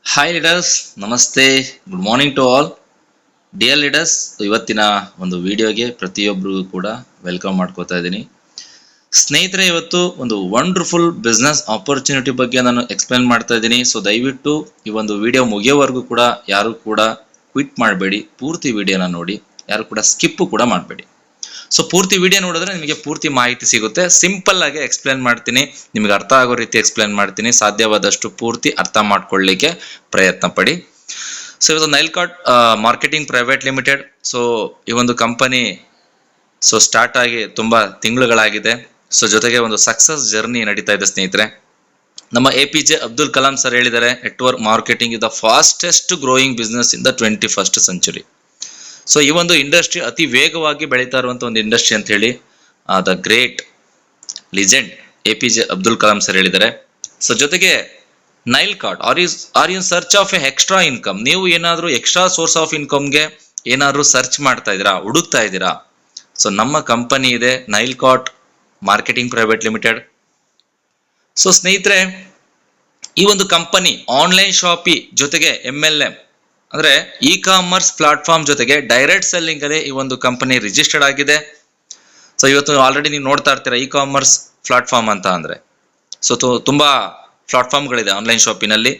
Hi leaders, ನಮಸ್ತೆ, good morning to all dear leaders. ಇವತ್ತಿನ ಒಂದು ವಿಡಿಯೋಗೆ ಪ್ರತಿಯೊಬ್ಬರಿಗೂ ಕೂಡ ವೆಲ್ಕಮ್ ಮಾಡ್ಕೋತಾ ಇದ್ದೀನಿ. ಸ್ನೇಹಿತರೆ, ಇವತ್ತು ಒಂದು ವಂಡರ್ಫುಲ್ ಬಿಸ್ನೆಸ್ ಆಪರ್ಚುನಿಟಿ ಬಗ್ಗೆ ನಾನು ಎಕ್ಸ್ಪ್ಲೇನ್ ಮಾಡ್ತಾ ಇದ್ದೀನಿ. ಸೊ ದಯವಿಟ್ಟು ಈ ಒಂದು ವಿಡಿಯೋ ಮುಗಿಯೋವರೆಗೂ ಕೂಡ ಯಾರು ಕೂಡ ಕ್ವಿಟ್ ಮಾಡಬೇಡಿ, ಪೂರ್ತಿ ವಿಡಿಯೋನ ನೋಡಿ, ಯಾರು ಕೂಡ ಸ್ಕಿಪ್ ಕೂಡ ಮಾಡಬೇಡಿ. ಸೊ ಪೂರ್ತಿ ವಿಡಿಯೋ ನೋಡಿದ್ರೆ ನಿಮಗೆ ಪೂರ್ತಿ ಮಾಹಿತಿ ಸಿಗುತ್ತೆ. ಸಿಂಪಲ್ ಆಗಿ ಎಕ್ಸ್ಪ್ಲೇನ್ ಮಾಡ್ತೀನಿ, ನಿಮ್ಗೆ ಅರ್ಥ ಆಗೋ ರೀತಿ ಎಕ್ಸ್ಪ್ಲೇನ್ ಮಾಡ್ತೀನಿ. ಸಾಧ್ಯವಾದಷ್ಟು ಪೂರ್ತಿ ಅರ್ಥ ಮಾಡ್ಕೊಳ್ಳಿಕ್ಕೆ ಪ್ರಯತ್ನ ಪಡಿ. ಸೊ ಇವತ್ತು ನೈಲ್ಕಾಟ್ ಮಾರ್ಕೆಟಿಂಗ್ ಪ್ರೈವೇಟ್ ಲಿಮಿಟೆಡ್, ಸೊ ಈ ಒಂದು ಕಂಪನಿ ಸ್ಟಾರ್ಟ್ ಆಗಿ ತುಂಬಾ ತಿಂಗಳುಗಳಾಗಿದೆ. ಸೊ ಜೊತೆಗೆ ಒಂದು ಸಕ್ಸಸ್ ಜರ್ನಿ ನಡೀತಾ ಇದೆ ಸ್ನೇಹಿತರೆ. ನಮ್ಮ APJ ಅಬ್ದುಲ್ ಕಲಾಂ ಸರ್ ಹೇಳಿದ್ದಾರೆ, network marketing is the fastest growing business in the 21st century. So ಈ ಒಂದು ಇಂಡಸ್ಟ್ರಿ ಅತಿ ವೇಗವಾಗಿ ಬೆಳೀತಾ ಇರುವಂತ ಒಂದು ಇಂಡಸ್ಟ್ರಿ ಅಂತ ಹೇಳಿ the great legend APJ Abdul Kalam sir ಹೇಳಿದ್ದಾರೆ. ಸೊ ಜೊತೆಗೆ Nilecot are in search of a extra income. ನೀವು ಏನಾದ್ರೂ ಎಕ್ಸ್ಟ್ರಾ ಸೋರ್ಸ್ ಆಫ್ ಇನ್ಕಮ್ಗೆ ಏನಾದ್ರೂ ಸರ್ಚ್ ಮಾಡ್ತಾ ಇದ್ದೀರಾ, ಹುಡುಕ್ತಾ ಇದ್ದೀರಾ? ಸೊ ನಮ್ಮ ಕಂಪನಿ ಇದೆ ನೈಲ್ಕಾಟ್ ಮಾರ್ಕೆಟಿಂಗ್ ಪ್ರೈವೇಟ್ ಲಿಮಿಟೆಡ್. ಸೊ ಸ್ನೇಹಿತರೆ, ಈ ಒಂದು ಕಂಪನಿ ಆನ್ಲೈನ್ ಶಾಪಿ ಜೊತೆಗೆ MLM ಅಂದ್ರೆ ಇ ಕಾಮರ್ಸ್ ಪ್ಲಾಟ್ಫಾರ್ಮ್ ಜೊತೆಗೆ ಡೈರೆಕ್ಟ್ ಸೆಲ್ಲಿಂಗ್ ಅಲ್ಲಿ ಈ ಒಂದು ಕಂಪನಿ ರಿಜಿಸ್ಟರ್ಡ್ ಆಗಿದೆ. ಸೊ ಇವತ್ತು ಆಲ್ರೆಡಿ ನೀವು ನೋಡ್ತಾ ಇರ್ತೀರಾ ಇ ಕಾಮರ್ಸ್ ಪ್ಲಾಟ್ಫಾರ್ಮ್ ಅಂತ ಅಂದ್ರೆ. ಸೊ ತುಂಬಾ ಪ್ಲಾಟ್ಫಾರ್ಮ್ಗಳಿದೆ ಆನ್ಲೈನ್ ಶಾಪಿನಲ್ಲಿ.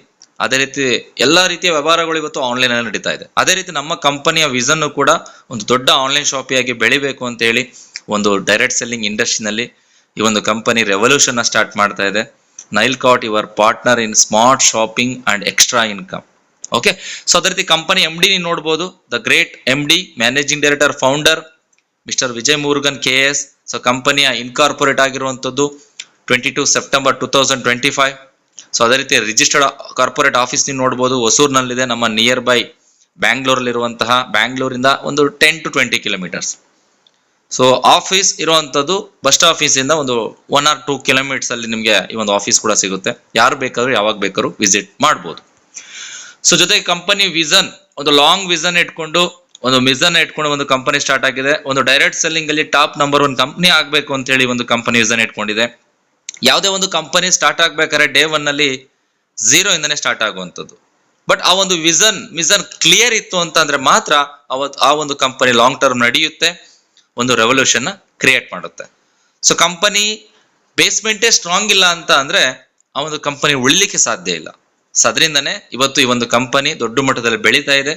ಅದೇ ರೀತಿ ಎಲ್ಲಾ ರೀತಿಯ ವ್ಯವಹಾರಗಳು ಇವತ್ತು ಆನ್ಲೈನ್ ಅಲ್ಲಿ ನಡೀತಾ ಇದೆ. ಅದೇ ರೀತಿ ನಮ್ಮ ಕಂಪನಿಯ ವಿಷನ್ ಕೂಡ ಒಂದು ದೊಡ್ಡ ಆನ್ಲೈನ್ ಶಾಪಿಯಾಗಿ ಬೆಳಿಬೇಕು ಅಂತ ಹೇಳಿ ಒಂದು ಡೈರೆಕ್ಟ್ ಸೆಲ್ಲಿಂಗ್ ಇಂಡಸ್ಟ್ರಿನಲ್ಲಿ ಈ ಒಂದು ಕಂಪನಿ ರೆವಲ್ಯೂಷನ್ ಸ್ಟಾರ್ಟ್ ಮಾಡ್ತಾ ಇದೆ. Nilecot your partner in smart shopping and extra income. Okay, so ಅದೇ ರೀತಿ ಕಂಪನಿ MD ನೀವು ನೋಡ್ಬೋದು, the great MD managing director founder mister Vijay Murugan KS. So ಕಂಪನಿಯ ಇನ್ಕಾರ್ಪೊರೇಟ್ ಆಗಿರುವಂತದ್ದು 22 ಸೆಪ್ಟೆಂಬರ್ 2025. ಸೊ ಅದೇ ರೀತಿ ರಿಜಿಸ್ಟರ್ಡ್ ಕಾರ್ಪೊರೇಟ್ ಆಫೀಸ್ ನೀವು ನೋಡ್ಬೋದು, ಹೊಸೂರಿನಲ್ಲಿದೆ, ನಮ್ಮ ನಿಯರ್ ಬೈ ಬ್ಯಾಂಗ್ಳೂರಲ್ಲಿರುವಂತಹ, ಬ್ಯಾಂಗ್ಳೂರಿಂದ ಒಂದು 10 to 20 ಕಿಲೋಮೀಟರ್ಸ್. ಸೊ ಆಫೀಸ್ ಇರುವಂತದ್ದು ಬಸ್ ಆಫೀಸ್ ಇಂದ ಒಂದು 1 or 2 ಕಿಲೋಮೀಟರ್ಸ್ ಅಲ್ಲಿ ನಿಮಗೆ ಈ ಒಂದು ಆಫೀಸ್ ಕೂಡ ಸಿಗುತ್ತೆ. ಯಾರು ಬೇಕಾದ್ರೂ ಯಾವಾಗ ಬೇಕಾದ್ರೂ ವಿಸಿಟ್ ಮಾಡ್ಬೋದು. ಸೊ ಜೊತೆಗೆ ಕಂಪನಿ ವಿಷನ್, ಒಂದು ಲಾಂಗ್ ವಿಷನ್ ಇಟ್ಕೊಂಡು ಒಂದು ಕಂಪನಿ ಸ್ಟಾರ್ಟ್ ಆಗಿದೆ. ಒಂದು ಡೈರೆಕ್ಟ್ ಸೆಲ್ಲಿಂಗ್ ಅಲ್ಲಿ ಟಾಪ್ ನಂಬರ್ 1 ಕಂಪನಿ ಆಗ್ಬೇಕು ಅಂತ ಹೇಳಿ ಒಂದು ಕಂಪನಿ ವಿಷನ್ ಇಟ್ಕೊಂಡಿದೆ. ಯಾವುದೇ ಒಂದು ಕಂಪನಿ ಸ್ಟಾರ್ಟ್ ಆಗ್ಬೇಕಾದ್ರೆ ಡೇ 1 ಅಲ್ಲಿ 0 ಇಂದನೇ ಸ್ಟಾರ್ಟ್ ಆಗುವಂಥದ್ದು. ಬಟ್ ಆ ಒಂದು ವಿಷನ್ ಕ್ಲಿಯರ್ ಇತ್ತು ಅಂತ ಅಂದ್ರೆ ಮಾತ್ರ ಆ ಒಂದು ಕಂಪನಿ ಲಾಂಗ್ ಟರ್ಮ್ ನಡೆಯುತ್ತೆ, ಒಂದು ರೆವಲ್ಯೂಷನ್ ಕ್ರಿಯೇಟ್ ಮಾಡುತ್ತೆ. ಸೊ ಕಂಪನಿ ಬೇಸ್ಮೆಂಟೇ ಸ್ಟ್ರಾಂಗ್ ಇಲ್ಲ ಅಂತ ಅಂದ್ರೆ ಆ ಒಂದು ಕಂಪನಿ ಉಳಿಲಿಕ್ಕೆ ಸಾಧ್ಯ ಇಲ್ಲ. ಸೊ ಅದರಿಂದನೇ ಇವತ್ತು ಈ ಒಂದು ಕಂಪನಿ ದೊಡ್ಡ ಮಟ್ಟದಲ್ಲಿ ಬೆಳೀತಾ ಇದೆ,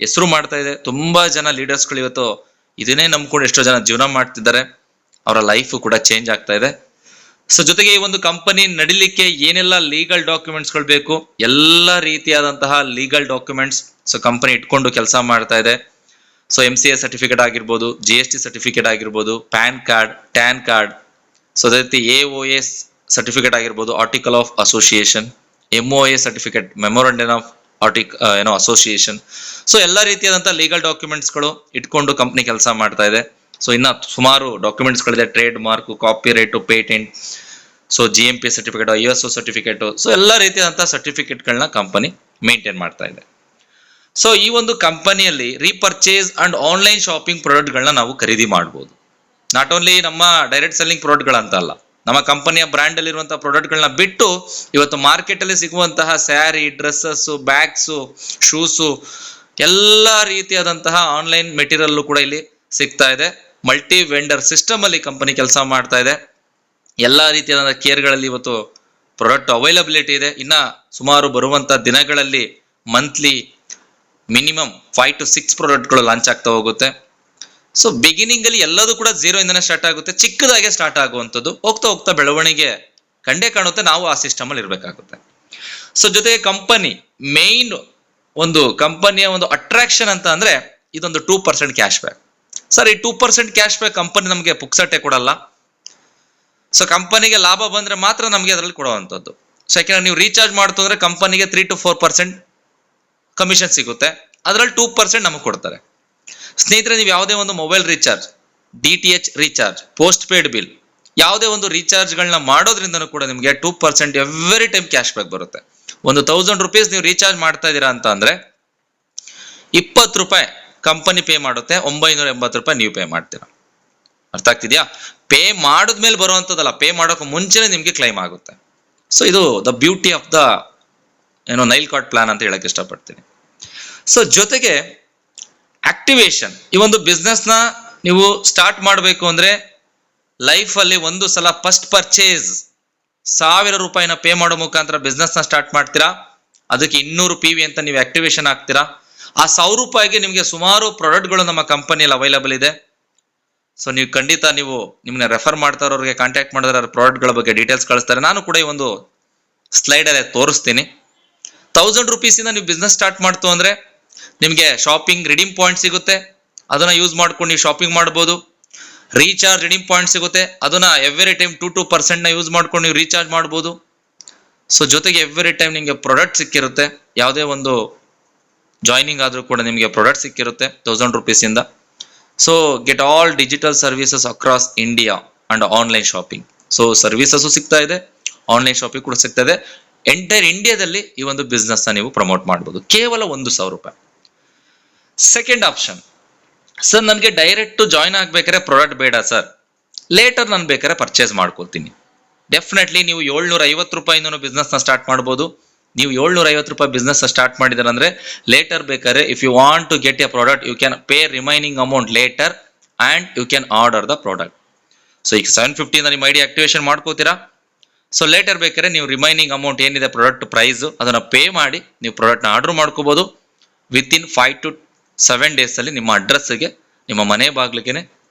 ಹೆಸರು ಮಾಡ್ತಾ ಇದೆ. ತುಂಬಾ ಜನ ಲೀಡರ್ಸ್ಗಳು ಇವತ್ತು ಇದನ್ನೇ ನಂಬ್ಕೊಂಡು ಎಷ್ಟೋ ಜನ ಜೀವನ ಮಾಡ್ತಿದ್ದಾರೆ, ಅವರ ಲೈಫ್ ಕೂಡ ಚೇಂಜ್ ಆಗ್ತಾ ಇದೆ. ಸೊ ಜೊತೆಗೆ ಈ ಒಂದು ಕಂಪನಿ ನಡಿಲಿಕ್ಕೆ ಏನೆಲ್ಲ ಲೀಗಲ್ ಡಾಕ್ಯುಮೆಂಟ್ಸ್ಗಳು ಬೇಕು, ಎಲ್ಲ ರೀತಿಯಾದಂತಹ ಲೀಗಲ್ ಡಾಕ್ಯುಮೆಂಟ್ಸ್ ಸೊ ಕಂಪನಿ ಇಟ್ಕೊಂಡು ಕೆಲಸ ಮಾಡ್ತಾ ಇದೆ. ಸೊ MCA ಸರ್ಟಿಫಿಕೇಟ್ ಆಗಿರ್ಬೋದು, GST ಸರ್ಟಿಫಿಕೇಟ್ ಆಗಿರ್ಬೋದು, PAN card, tan card, so ಅದೇ ರೀತಿ AOS ಸರ್ಟಿಫಿಕೇಟ್ ಆಗಿರ್ಬೋದು, article of association, MOA certificate, memorandum of association. So ಎಲ್ಲ ರೀತಿಯಾದಂತಹ ಲೀಗಲ್ ಡಾಕ್ಯುಮೆಂಟ್ಸ್ಗಳು ಇಟ್ಕೊಂಡು ಕಂಪನಿ ಕೆಲಸ ಮಾಡ್ತಾ ಇದೆ. ಸೊ ಇನ್ನ ಸುಮಾರು ಡಾಕ್ಯುಮೆಂಟ್ಸ್ಗಳಿದೆ, trademark, copyright, patent, so GMP certificate, ISO certificate, so ಎಲ್ಲ ರೀತಿಯಾದಂತಹ ಸರ್ಟಿಫಿಕೇಟ್ಗಳನ್ನ ಕಂಪನಿ ಮೇಂಟೈನ್ ಮಾಡ್ತಾ ಇದೆ. ಸೊ ಈ ಒಂದು ಕಂಪನಿಯಲ್ಲಿ ರೀಪರ್ಚೇಸ್ ಅಂಡ್ ಆನ್ಲೈನ್ ಶಾಪಿಂಗ್ ಪ್ರಾಡಕ್ಟ್ಗಳನ್ನ ನಾವು ಖರೀದಿ ಮಾಡಬಹುದು. ನಾಟ್ ಓನ್ಲಿ ನಮ್ಮ ಡೈರೆಕ್ಟ್ ಸೆಲ್ಲಿಂಗ್ ಪ್ರಾಡಕ್ಟ್ಗಳಂತ ಅಲ್ಲ, ನಮ್ಮ ಕಂಪನಿಯ ಬ್ರ್ಯಾಂಡ್ ಅಲ್ಲಿ ಇರುವಂತಹ ಪ್ರಾಡಕ್ಟ್ಗಳನ್ನ ಬಿಟ್ಟು ಇವತ್ತು ಮಾರ್ಕೆಟ್ ಅಲ್ಲಿ ಸಿಗುವಂತಹ ಸ್ಯಾರಿ, ಡ್ರೆಸ್ಸಸ್, ಬ್ಯಾಗ್ಸ್, ಶೂಸ್, ಎಲ್ಲ ರೀತಿಯಾದಂತಹ ಆನ್ಲೈನ್ ಮೆಟೀರಿಯಲ್ ಕೂಡ ಇಲ್ಲಿ ಸಿಗ್ತಾ ಇದೆ. ಮಲ್ಟಿ ವೆಂಡರ್ ಸಿಸ್ಟಮ್ ಅಲ್ಲಿ ಕಂಪನಿ ಕೆಲಸ ಮಾಡ್ತಾ ಇದೆ. ಎಲ್ಲಾ ರೀತಿಯಾದ ಕೇರ್ಗಳಲ್ಲಿ ಇವತ್ತು ಪ್ರಾಡಕ್ಟ್ ಅವೈಲಬಿಲಿಟಿ ಇದೆ. ಇನ್ನ ಸುಮಾರು ಬರುವಂತಹ ದಿನಗಳಲ್ಲಿ ಮಂತ್ಲಿ ಮಿನಿಮಮ್ 5 to 6 ಪ್ರಾಡಕ್ಟ್ಗಳು ಲಾಂಚ್ ಆಗ್ತಾ ಹೋಗುತ್ತೆ. ಸೊ ಬಿಗಿನಿಂಗ್ ಅಲ್ಲಿ ಎಲ್ಲದೂ ಕೂಡ 0 ಇಂದನೇ ಸ್ಟಾರ್ಟ್ ಆಗುತ್ತೆ, ಚಿಕ್ಕದಾಗೆ ಸ್ಟಾರ್ಟ್ ಆಗುವಂಥದ್ದು. ಹೋಗ್ತಾ ಹೋಗ್ತಾ ಬೆಳವಣಿಗೆ ಕಂಡೇ ಕಾಣುತ್ತೆ, ನಾವು ಆ ಸಿಸ್ಟಮ್ ಅಲ್ಲಿ ಇರಬೇಕಾಗುತ್ತೆ. ಸೊ ಜೊತೆಗೆ ಕಂಪನಿ ಮೇನ್ ಒಂದು ಕಂಪನಿಯ ಒಂದು ಅಟ್ರಾಕ್ಷನ್ ಅಂತ ಅಂದ್ರೆ ಇದೊಂದು 2% ಕ್ಯಾಶ್ ಬ್ಯಾಕ್. ಸರ್, ಈ 2% ಕ್ಯಾಶ್ ಬ್ಯಾಕ್ ಕಂಪನಿ ನಮಗೆ ಪುಕ್ಸಟ್ಟೆ ಕೊಡಲ್ಲ. ಸೊ ಕಂಪನಿಗೆ ಲಾಭ ಬಂದ್ರೆ ಮಾತ್ರ ನಮಗೆ ಅದರಲ್ಲಿ ಕೊಡುವಂಥದ್ದು. ಸೊ ಯಾಕೆಂದ್ರೆ ನೀವು ರೀಚಾರ್ಜ್ ಮಾಡ್ತು ಅಂದ್ರೆ ಕಂಪನಿಗೆ 3 to 4% ಕಮಿಷನ್ ಸಿಗುತ್ತೆ, ಅದರಲ್ಲಿ 2% ನಮಗೆ ಕೊಡ್ತಾರೆ. ಸ್ನೇಹಿತರೆ, ನೀವು ಯಾವುದೇ ಒಂದು mobile recharge, DTH recharge, post paid bill, ಯಾವುದೇ ಒಂದು ರೀಚಾರ್ಜ್ಗಳನ್ನ ಮಾಡೋದ್ರಿಂದನೂ ಕೂಡ ನಿಮಗೆ 2% ಎವ್ರಿ ಟೈಮ್ ಕ್ಯಾಶ್ ಬ್ಯಾಕ್ ಬರುತ್ತೆ. ಒಂದು 1000 ರೂಪೀಸ್ ನೀವು ರೀಚಾರ್ಜ್ ಮಾಡ್ತಾ ಇದ್ದೀರಾ ಅಂತ ಅಂದ್ರೆ 20 ರೂಪಾಯಿ ಕಂಪನಿ ಪೇ ಮಾಡುತ್ತೆ, 980 ರೂಪಾಯಿ ನೀವು ಪೇ ಮಾಡ್ತೀರಾ. ಅರ್ಥ ಆಗ್ತಿದ್ಯಾ? ಪೇ ಮಾಡಿದ್ಮೇಲೆ ಬರುವಂತದ್ದಲ್ಲ, ಪೇ ಮಾಡೋಕೆ ಮುಂಚೆನೆ ನಿಮ್ಗೆ ಕ್ಲೈಮ್ ಆಗುತ್ತೆ. ಸೊ ಇದು ದ ಬ್ಯೂಟಿ ಆಫ್ ದ ಏನೋ ನೈಲ್ ಕಾರ್ಡ್ ಪ್ಲಾನ್ ಅಂತ ಹೇಳಕ್ ಇಷ್ಟಪಡ್ತೀನಿ. ಸೊ ಜೊತೆಗೆ ಆಕ್ಟಿವೇಶನ್, ಈ ಒಂದು ಬಿಸ್ನೆಸ್ ನ ನೀವು ಸ್ಟಾರ್ಟ್ ಮಾಡಬೇಕು ಅಂದ್ರೆ ಲೈಫ್ ಅಲ್ಲಿ ಒಂದು ಸಲ ಫಸ್ಟ್ ಪರ್ಚೇಸ್ ₹1000 ಪೇ ಮಾಡೋ ಮುಖಾಂತರ ಬಿಸ್ನೆಸ್ ನ ಸ್ಟಾರ್ಟ್ ಮಾಡ್ತೀರಾ. ಅದಕ್ಕೆ 200 PV ಅಂತ ನೀವು ಆಕ್ಟಿವೇಶನ್ ಆಗ್ತೀರಾ. ಆ ₹1000 ನಿಮಗೆ ಸುಮಾರು ಪ್ರಾಡಕ್ಟ್ಗಳು ನಮ್ಮ ಕಂಪನಿಯಲ್ಲಿ ಅವೈಲಬಲ್ ಇದೆ. ಸೊ ನೀವು ಖಂಡಿತ ನೀವು ನಿಮ್ನ ರೆಫರ್ ಮಾಡ್ತಾ ಇರೋರಿಗೆ ಕಾಂಟ್ಯಾಕ್ಟ್ ಮಾಡಿದ್ರೆ ಪ್ರಾಡಕ್ಟ್ಗಳ ಬಗ್ಗೆ ಡೀಟೇಲ್ಸ್ ಕಳಿಸ್ತಾರೆ. ನಾನು ಕೂಡ ಈ ಒಂದು ಸ್ಲೈಡ್ ಅಲ್ಲಿ ತೋರಿಸ್ತೀನಿ. ₹1000 ಇಂದ ನೀವು ಬಿಸ್ನೆಸ್ ಸ್ಟಾರ್ಟ್ ಮಾಡ್ತು ಅಂದ್ರೆ ನಿಮಗೆ ಶಾಪಿಂಗ್ ರಿಡೀಮ್ ಪಾಯಿಂಟ್ ಸಿಗುತ್ತೆ, ಅದನ್ನ ಯೂಸ್ ಮಾಡ್ಕೊಂಡು ನೀವು ಶಾಪಿಂಗ್ ಮಾಡ್ಬೋದು. ರೀಚಾರ್ಜ್ ರಿಡೀಮ್ ಪಾಯಿಂಟ್ ಸಿಗುತ್ತೆ, ಅದನ್ನ ಎವ್ರಿ ಟೈಮ್ 2% ನ ಯೂಸ್ ಮಾಡ್ಕೊಂಡು ನೀವು ರೀಚಾರ್ಜ್ ಮಾಡ್ಬೋದು. ಸೊ ಜೊತೆಗೆ ಎವ್ರಿ ಟೈಮ್ ನಿಮಗೆ ಪ್ರಾಡಕ್ಟ್ ಸಿಕ್ಕಿರುತ್ತೆ. ಯಾವುದೇ ಒಂದು ಜಾಯ್ನಿಂಗ್ ಆದ್ರೂ ಕೂಡ ನಿಮಗೆ ಪ್ರಾಡಕ್ಟ್ ಸಿಕ್ಕಿರುತ್ತೆ ₹1000 ಇಂದ. So get all digital services across India and online shopping. So services ಸಿಗ್ತಾ ಇದೆ, ಆನ್ಲೈನ್ ಶಾಪಿಂಗ್ ಕೂಡ ಸಿಗ್ತಾ ಇದೆ. ಎಂಟೈರ್ ಇಂಡಿಯಾದಲ್ಲಿ ಈ ಒಂದು ಬಿಸ್ನೆಸ್ ನ ನೀವು ಪ್ರಮೋಟ್ ಮಾಡಬಹುದು ಕೇವಲ ₹1,000. ಸೆಕೆಂಡ್ ಆಪ್ಷನ್, ಸರ್ ನನಗೆ ಡೈರೆಕ್ಟ್ ಜಾಯ್ನ್ ಆಗ್ಬೇಕಾದ್ರೆ ಪ್ರಾಡಕ್ಟ್ ಬೇಡ ಸರ್, ಲೇಟರ್ ನಾನು ಬೇಕಾದ್ರೆ ಪರ್ಚೇಸ್ ಮಾಡ್ಕೊಳ್ತೀನಿ. ಡೆಫಿನೆಟ್ಲಿ ನೀವು ₹750 ಬಿಸ್ನೆಸ್ ನ ಸ್ಟಾರ್ಟ್ ಮಾಡ್ಬೋದು. ನೀವು ₹750 ಬಿಸ್ನೆಸ್ ಸ್ಟಾರ್ಟ್ ಮಾಡಿದಾರೆ ಅಂದ್ರೆ ಲೇಟರ್ ಬೇಕಾದ್ರೆ if you want to get a product you can pay remaining amount later and you can order the product. So ಈಗ 750 ನಿಮ್ಮ ಐಡಿ ಆಕ್ಟಿವೇಶನ್ ಮಾಡ್ಕೋತೀರಾ. ಸೊ ಲೇಟರ್ ಬೇಕಾದ್ರೆ ನೀವು ರಿಮೈನಿಂಗ್ ಅಮೌಂಟ್ ಏನಿದೆ ಪ್ರಾಡಕ್ಟ್ ಪ್ರೈಸ್ ಅದನ್ನ ಪೇ ಮಾಡಿ ನೀವು ಪ್ರಾಡಕ್ಟ್ ನ ಆರ್ಡರ್ ಮಾಡ್ಕೋಬಹುದು. ವಿತ್ ಇನ್ 5 to 7 days ಅಲ್ಲಿ ನಿಮ್ಮ ಅಡ್ರೆಸ್ಗೆ, ನಿಮ್ಮ ಮನೆ ಬಾಗಿಲಿಗೆ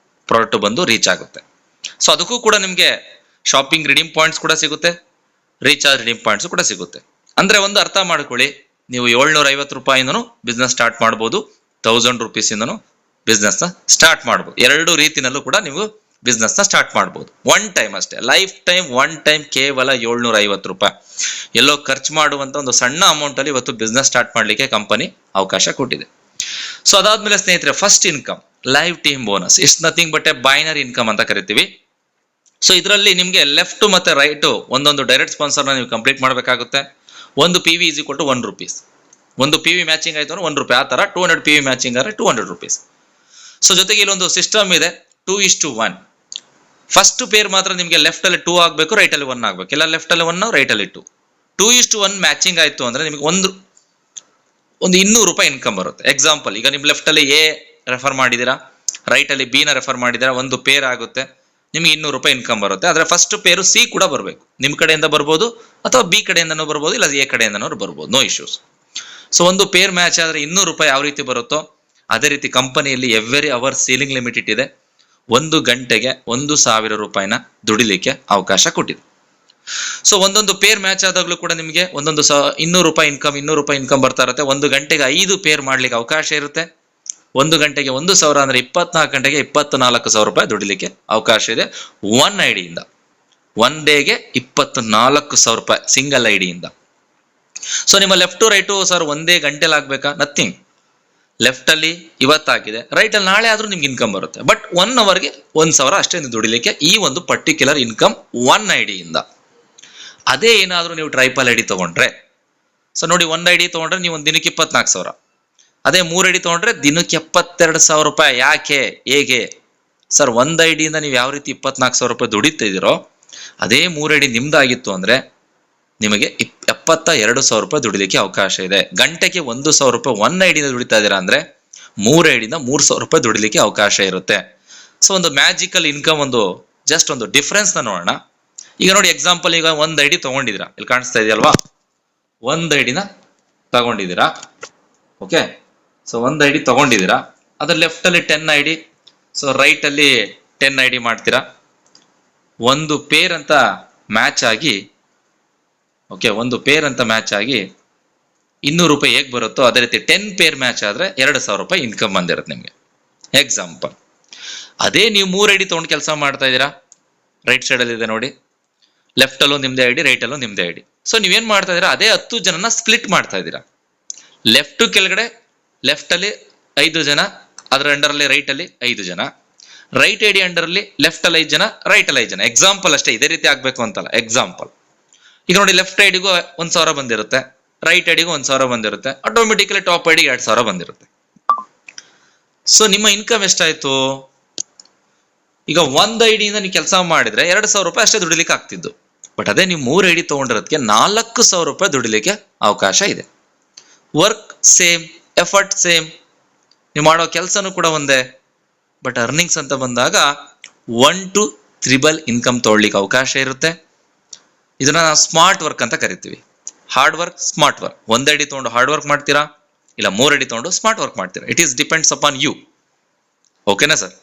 ಪ್ರಾಡಕ್ಟ್ ಬಂದು ರೀಚ್ ಆಗುತ್ತೆ. ಸೊ ಅದಕ್ಕೂ ಕೂಡ ನಿಮಗೆ ಶಾಪಿಂಗ್ ರಿಡೀಮ್ ಪಾಯಿಂಟ್ಸ್ ಕೂಡ ಸಿಗುತ್ತೆ, ರೀಚಾರ್ಜ್ ರಿಡೀಮ್ ಪಾಯಿಂಟ್ಸ್ ಕೂಡ ಸಿಗುತ್ತೆ. ಅಂದ್ರೆ ಒಂದು ಅರ್ಥ ಮಾಡ್ಕೊಳ್ಳಿ, ನೀವು ₹750 ಬಿಸ್ನೆಸ್ ಸ್ಟಾರ್ಟ್ ಮಾಡ್ಬೋದು, ₹1000 ಬಿಸ್ನೆಸ್ ನ ಸ್ಟಾರ್ಟ್ ಮಾಡ್ಬೋದು. ಎರಡು ರೀತಿನಲ್ಲೂ ಕೂಡ ನೀವು ಬಿಸ್ನೆಸ್ ನ ಸ್ಟಾರ್ಟ್ ಮಾಡ್ಬೋದು. ಒನ್ ಟೈಮ್ ಅಷ್ಟೇ, ಲೈಫ್ ಟೈಮ್ ಒನ್ ಟೈಮ್ ಕೇವಲ ₹750. ಎಲ್ಲೋ ಖರ್ಚು ಮಾಡುವಂತ ಒಂದು ಸಣ್ಣ ಅಮೌಂಟ್ ಅಲ್ಲಿ ಇವತ್ತು ಬಿಸ್ನೆಸ್ ಸ್ಟಾರ್ಟ್ ಮಾಡ್ಲಿಕ್ಕೆ ಕಂಪನಿ ಅವಕಾಶ ಕೊಟ್ಟಿದೆ. ಸೊ ಅದಾದ್ಮೇಲೆ ಸ್ನೇಹಿತರೆ, first income live team bonus. It's nothing but A binary income ಅಂತ ಕರಿತೀವಿ. ಸೊ ಇದರಲ್ಲಿ ನಿಮ್ಗೆ ಲೆಫ್ಟ್ ಮತ್ತೆ ರೈಟ್ ಒಂದೊಂದು ಡೈರೆಕ್ಟ್ ಸ್ಪಾನ್ಸರ್ ನ ನೀವು ಕಂಪ್ಲೀಟ್ ಮಾಡಬೇಕಾಗುತ್ತೆ. ಒಂದು PV is equal to ₹1. ಒಂದು PV ಮ್ಯಾಚಿಂಗ್ ಆಯ್ತು ಅಂದ್ರೆ ₹1. ಆ ತರ 200 PV ಮ್ಯಾಚಿಂಗ್ ಆದರೆ ₹200. ಸೊ ಜೊತೆಗೆ ಇಲ್ಲೊಂದು ಸಿಸ್ಟಮ್ ಇದೆ 2:1. ಫಸ್ಟ್ ಪೇರ್ ಮಾತ್ರ ನಿಮ್ಗೆ ಲೆಫ್ಟ್ ಅಲ್ಲಿ 2 ಆಗ್ಬೇಕು, ರೈಟ್ ಅಲ್ಲಿ 1 ಆಗ್ಬೇಕು. ಇಲ್ಲ ಲೆಫ್ಟ್ ಅಲ್ಲಿ 1, ರೈಟ್ ಅಲ್ಲಿ 2. 2:1 ಮ್ಯಾಚಿಂಗ್ ಆಯ್ತು ಅಂದ್ರೆ ನಿಮ್ಗೆ ಒಂದು ₹200 ಇನ್ಕಮ್ ಬರುತ್ತೆ. ಎಕ್ಸಾಂಪಲ್, ಈಗ ನಿಮ್ ಲೆಫ್ಟ್ ಅಲ್ಲಿ A ರೆಫರ್ ಮಾಡಿದೀರಾ, ರೈಟ್ ಅಲ್ಲಿ B ನ ರೆಫರ್ ಮಾಡಿದೀರಾ, ಒಂದು ಪೇರ್ ಆಗುತ್ತೆ, ನಿಮ್ಗೆ ₹200 ಇನ್ಕಮ್ ಬರುತ್ತೆ. ಆದ್ರೆ ಫಸ್ಟ್ ಪೇರು C ಕೂಡ ಬರಬೇಕು. ನಿಮ್ ಕಡೆಯಿಂದ ಬರ್ಬೋದು ಅಥವಾ B ಕಡೆಯಿಂದನೂ ಬರ್ಬೋದು, ಇಲ್ಲ A ಕಡೆಯಿಂದನೂ ಬರ್ಬೋದು, ನೋ ಇಶ್ಯೂಸ್. ಸೊ ಒಂದು ಪೇರ್ ಮ್ಯಾಚ್ ಆದ್ರೆ ₹200 ಯಾವ ರೀತಿ ಬರುತ್ತೋ ಅದೇ ರೀತಿ ಕಂಪನಿಯಲ್ಲಿ ಎವ್ರಿ ಅವರ್ ಸೀಲಿಂಗ್ ಲಿಮಿಟ್ ಇಟ್ಟಿದೆ. 1 ಗಂಟೆಗೆ ₹1,000 ದುಡಿಲಿಕ್ಕೆ ಅವಕಾಶ ಕೊಟ್ಟಿದೆ. ಸೊ ಒಂದೊಂದು ಪೇರ್ ಮ್ಯಾಚ್ ಆದಾಗ್ಲೂ ಕೂಡ ನಿಮಗೆ ಒಂದೊಂದು ₹200 ಇನ್ಕಮ್ ಬರ್ತಾ ಇರುತ್ತೆ. 1 ಗಂಟೆಗೆ 5 ಪೇರ್ ಮಾಡ್ಲಿಕ್ಕೆ ಅವಕಾಶ ಇರುತ್ತೆ. 1 ಗಂಟೆಗೆ 1,000 ಅಂದ್ರೆ 24 ಗಂಟೆಗೆ ₹24,000 ದುಡಿಲಿಕ್ಕೆ ಅವಕಾಶ ಇದೆ. ಒನ್ ಐಡಿಯಿಂದ ಒನ್ ಡೇಗೆ ₹24,000 ಸಿಂಗಲ್ ಐಡಿಯಿಂದ. ಸೊ ನಿಮ್ಮ ಲೆಫ್ಟ್ ಟು ರೈಟು ಸರ್ ಒಂದೇ ಗಂಟೆಲಿ ಆಗ್ಬೇಕಾ? ನಥಿಂಗ್. ಲೆಫ್ಟ್ ಅಲ್ಲಿ ಇವತ್ತಾಗಿದೆ, ರೈಟ್ ಅಲ್ಲಿ ನಾಳೆ ಆದ್ರೂ ನಿಮ್ಗೆ ಇನ್ಕಮ್ ಬರುತ್ತೆ. ಬಟ್ 1 ಅವರ್ಗೆ ₹1,000 ಅಷ್ಟೇ ದುಡಿಲಿಕ್ಕೆ ಈ ಒಂದು ಪರ್ಟಿಕ್ಯುಲರ್ ಇನ್ಕಮ್ ಒನ್ ಐಡಿಯಿಂದ. ಅದೇ ಏನಾದ್ರೂ ನೀವು ಟ್ರೈಪಲ್ ಐಡಿ ತಗೊಂಡ್ರೆ, ಸೊ ನೋಡಿ, 1 ಐಡಿ ತಗೊಂಡ್ರೆ ನೀವು ಒಂದು ದಿನಕ್ಕೆ 24,000. ಅದೇ 3 ಐಡಿ ತಗೊಂಡ್ರೆ ದಿನಕ್ಕೆ ₹72,000. ಯಾಕೆ, ಹೇಗೆ ಸರ್? 1 ಐಡಿಯಿಂದ ನೀವು ಯಾವ ರೀತಿ ₹24,000 ದುಡಿತಿದ್ದೀರೋ ಅದೇ 3 ಐಡಿ ನಿಮ್ದಾಗಿತ್ತು ಅಂದ್ರೆ ನಿಮಗೆ ₹72,000 ದುಡಿಲಿಕ್ಕೆ ಅವಕಾಶ ಇದೆ. ಗಂಟೆಗೆ ₹1,000 1 ಐಡಿಯಿಂದ ದುಡಿತಾ ಇದ್ದೀರಾ ಅಂದ್ರೆ 3 ಐಡಿಯಿಂದ ₹3,000 ದುಡಿಲಿಕ್ಕೆ ಅವಕಾಶ ಇರುತ್ತೆ. ಸೊ ಒಂದು ಮ್ಯಾಜಿಕಲ್ ಇನ್ಕಮ್, ಒಂದು ಜಸ್ಟ್ ಒಂದು ಡಿಫ್ರೆನ್ಸ್ ನ ನೋಡೋಣ. ಈಗ ನೋಡಿ, ಎಕ್ಸಾಂಪಲ್, ಈಗ 1 ಐಡಿ ತಗೊಂಡಿದ್ದೀರಾ, ಇಲ್ಲಿ ಕಾಣಿಸ್ತಾ ಇದೆಯಲ್ವಾ? 1 ಐಡಿನ ತಗೊಂಡಿದ್ದೀರಾ. ಓಕೆ, ಸೊ 1 ಐಡಿ ತಗೊಂಡಿದ್ದೀರಾ, ಅದ್ರ ಲೆಫ್ಟ್ ಅಲ್ಲಿ 10 ಐಡಿ, ಸೊ ರೈಟ್ ಅಲ್ಲಿ 10 ಐಡಿ ಮಾಡ್ತೀರಾ. ಒಂದು ಪೇರ್ ಅಂತ ಮ್ಯಾಚ್ ಆಗಿ, ಓಕೆ, ಒಂದು ಪೇರ್ ಅಂತ ಮ್ಯಾಚ್ ಆಗಿ ₹200 ಹೇಗೆ ಬರುತ್ತೋ ಅದೇ ರೀತಿ 10 ಪೇರ್ ಮ್ಯಾಚ್ ಆದ್ರೆ ₹2,000 ಇನ್ಕಮ್ ಬಂದಿರುತ್ತೆ ನಿಮ್ಗೆ. ಎಕ್ಸಾಂಪಲ್, ಅದೇ ನೀವು 3 ಐಡಿ ತಗೊಂಡು ಕೆಲಸ ಮಾಡ್ತಾ ಇದ್ದೀರಾ, ರೈಟ್ ಸೈಡ್ ಅಲ್ಲಿ ಇದೆ ನೋಡಿ, ಲೆಫ್ಟ್ ಅಲ್ಲೂ ನಿಮ್ದೇ ಐಡಿ, ರೈಟ್ ಅಲ್ಲೂ ನಿಮ್ದೇ ಐಡಿ. ಸೊ ನೀವೇನ್ ಮಾಡ್ತಾ ಇದೀರಾ, ಅದೇ 10 ಜನನ ಸ್ಪ್ಲಿಟ್ ಮಾಡ್ತಾ ಇದ್ದೀರಾ. ಲೆಫ್ಟ್ ಕೆಳಗಡೆ ಲೆಫ್ಟ್ ಅಲ್ಲಿ 5 ಜನ, ಅದರ ಅಂಡರ್ ಅಲ್ಲಿ ರೈಟ್ ಅಲ್ಲಿ 5 ಜನ, ರೈಟ್ ಐಡಿ ಅಂಡರ್ ಅಲ್ಲಿ ಲೆಫ್ಟ್ ಅಲ್ಲಿ 5 ಜನ, ರೈಟ್ ಅಲ್ಲಿ 5 ಜನ. ಎಕ್ಸಾಂಪಲ್ ಅಷ್ಟೇ, ಇದೇ ರೀತಿ ಆಗ್ಬೇಕು ಅಂತಲ್ಲ, ಎಕ್ಸಾಂಪಲ್. ಈಗ ನೋಡಿ, ಲೆಫ್ಟ್ ಐಡಿಗೂ $1,000 ಬಂದಿರುತ್ತೆ, ರೈಟ್ ಐಡಿಗೂ $1,000 ಬಂದಿರುತ್ತೆ, ಆಟೋಮೆಟಿಕಲಿ ಟಾಪ್ ಐಡಿ $2,000 ಬಂದಿರುತ್ತೆ. ಸೊ ನಿಮ್ಮ ಇನ್ಕಮ್ ಎಷ್ಟಾಯ್ತು? ಈಗ 1 ಐಡಿಯಿಂದ ನೀವು ಕೆಲಸ ಮಾಡಿದ್ರೆ $2,000 ಅಷ್ಟೇ ದುಡಿಲಿಕ್ಕೆ ಆಗ್ತಿದ್ದು. ಬಟ್ ಅದೇ ನೀವು 3 ಐಡಿ ತೊಗೊಂಡಿರೋದಕ್ಕೆ 4,000 ರೂಪಾಯಿ ದುಡಿಲಿಕ್ಕೆ ಅವಕಾಶ ಇದೆ. ವರ್ಕ್ ಸೇಮ್, ಎಫರ್ಟ್ ಸೇಮ್, ನೀವು ಮಾಡೋ ಕೆಲಸನೂ ಕೂಡ ಒಂದೇ. ಬಟ್ ಅರ್ನಿಂಗ್ಸ್ ಅಂತ ಬಂದಾಗ 1 to 3 ಇನ್ಕಮ್ ತೊಗೊಳ್ಳಿಕ್ಕೆ ಅವಕಾಶ ಇರುತ್ತೆ. ಇದನ್ನ ನಾವು ಸ್ಮಾರ್ಟ್ ವರ್ಕ್ ಅಂತ ಕರಿತೀವಿ. Hard work, smart work. 1 ID ತೊಗೊಂಡು ಹಾರ್ಡ್ ವರ್ಕ್ ಮಾಡ್ತೀರಾ, ಇಲ್ಲ 3 ಐಡಿ ತೊಗೊಂಡು ಸ್ಮಾರ್ಟ್ ವರ್ಕ್ ಮಾಡ್ತೀರಾ. It is depends upon you. ಓಕೆನಾ ಸರ್?